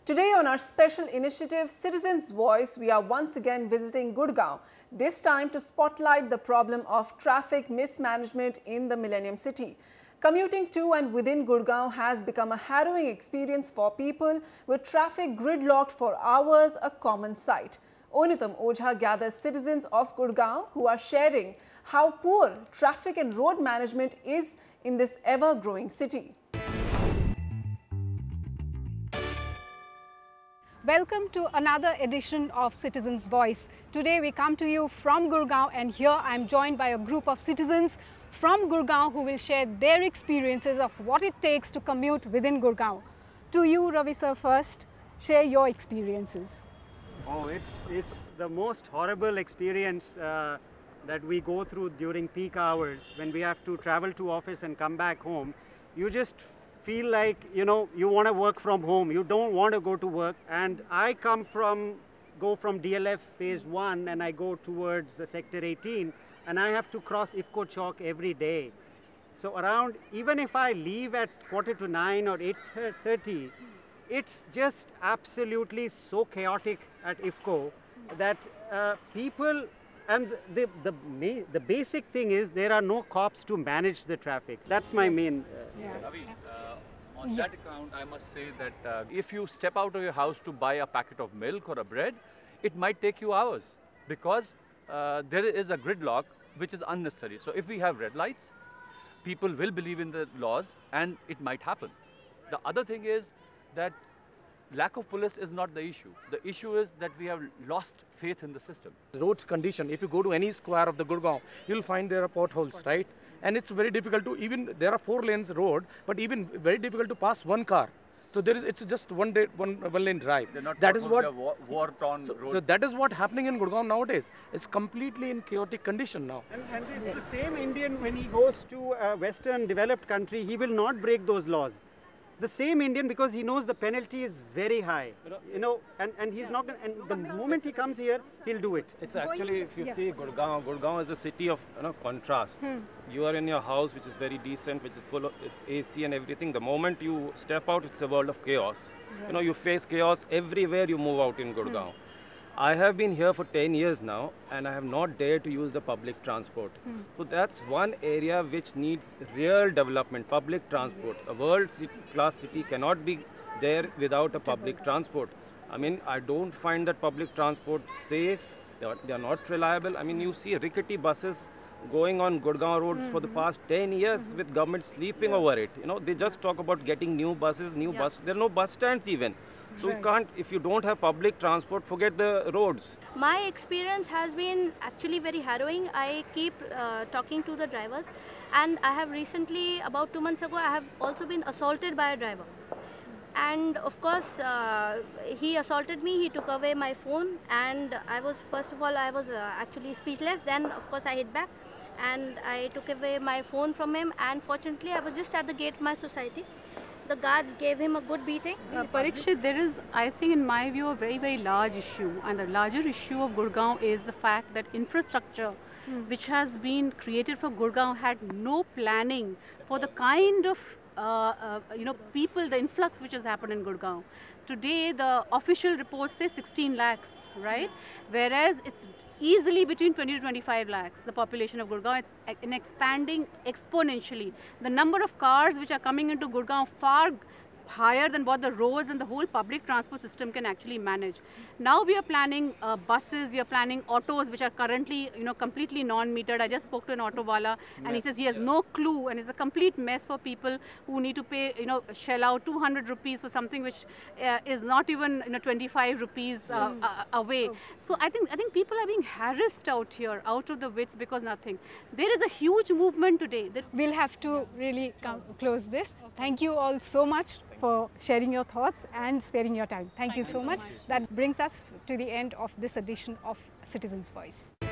Today on our special initiative, Citizens' Voice, we are once again visiting Gurgaon, this time to spotlight the problem of traffic mismanagement in the Millennium City. Commuting to and within Gurgaon has become a harrowing experience for people, with traffic gridlocked for hours a common sight. Onitam Ojha gathers citizens of Gurgaon who are sharing how poor traffic and road management is in this ever-growing city. Welcome to another edition of Citizens' Voice. Today we come to you from Gurgaon, and here I am joined by a group of citizens from Gurgaon who will share their experiences of what it takes to commute within Gurgaon. To you, Ravi sir, first, share your experiences. Oh, it's the most horrible experience that we go through during peak hours when we have to travel to office and come back home. You just feel like, you want to work from home. You don't want to go to work. And I go from DLF phase 1 and I go towards sector 18, and I have to cross IFCO Chowk every day. So even if I leave at 8:45 or 8:30, it's just absolutely so chaotic at IFCO that people, and the basic thing is there are no cops to manage the traffic. That's my main. Ravi, on that account, I must say that if you step out of your house to buy a packet of milk or a bread, it might take you hours because there is a gridlock which is unnecessary. So if we have red lights, people will believe in the laws and it might happen. The other thing is that lack of police is not the issue. The issue is that we have lost faith in the system. The road's condition, if you go to any square of the Gurgaon, you'll find there are potholes, right? And it's very difficult to, even there are 4 lanes road, but even very difficult to pass one car. So it's just one lane drive. That is what war-torn roads. So that is what happening in Gurgaon nowadays. It's completely in chaotic condition now. And it's the same Indian, when he goes to a Western developed country, he will not break those laws. The same Indian, because he knows the penalty is very high, and he's not going. And the moment he comes here, he'll do it. It's actually, if you see Gurgaon is a city of contrast. You are in your house, which is very decent, which is full of it's AC and everything. The moment you step out, it's a world of chaos. Right. You face chaos everywhere you move out in Gurgaon. I have been here for 10 years now, and I have not dared to use the public transport. So that's one area which needs real development, public transport. A world-class city cannot be there without a public transport. I mean, I don't find that public transport safe. They are not reliable. I mean, you see rickety buses going on Gurgaon roads for the past 10 years with government sleeping over it. They just talk about getting new buses, There are no bus stands even. So you can't, if you don't have public transport, forget the roads. My experience has been actually very harrowing. I keep talking to the drivers, and I have recently, about 2 months ago, I have also been assaulted by a driver. And of course, he assaulted me, he took away my phone, and first of all, I was actually speechless. Then, of course, I hit back and I took away my phone from him, and fortunately, I was just at the gate of my society. The guards gave him a good beating. Parikshit, there is, I think in my view, a very, very large issue. And the larger issue of Gurgaon is the fact that infrastructure which has been created for Gurgaon had no planning for the kind of people, the influx which has happened in Gurgaon. Today, the official reports say 16 lakhs, right? Whereas it's easily between 20 to 25 lakhs, the population of Gurgaon. It's expanding exponentially. The number of cars which are coming into Gurgaon far higher than what the roads and the whole public transport system can actually manage. Now we are planning buses, we are planning autos which are currently completely non-metered. I just spoke to an auto wala and he says he has no clue, and it's a complete mess for people who need to pay, shell out 200 rupees for something which is not even 25 rupees away. So I think people are being harassed out here, out of the wits, because nothing. There is a huge movement today. We'll have to really close this. Thank you all so much for sharing your thoughts and sparing your time. Thank you so much. That brings us to the end of this edition of Citizens' Voice.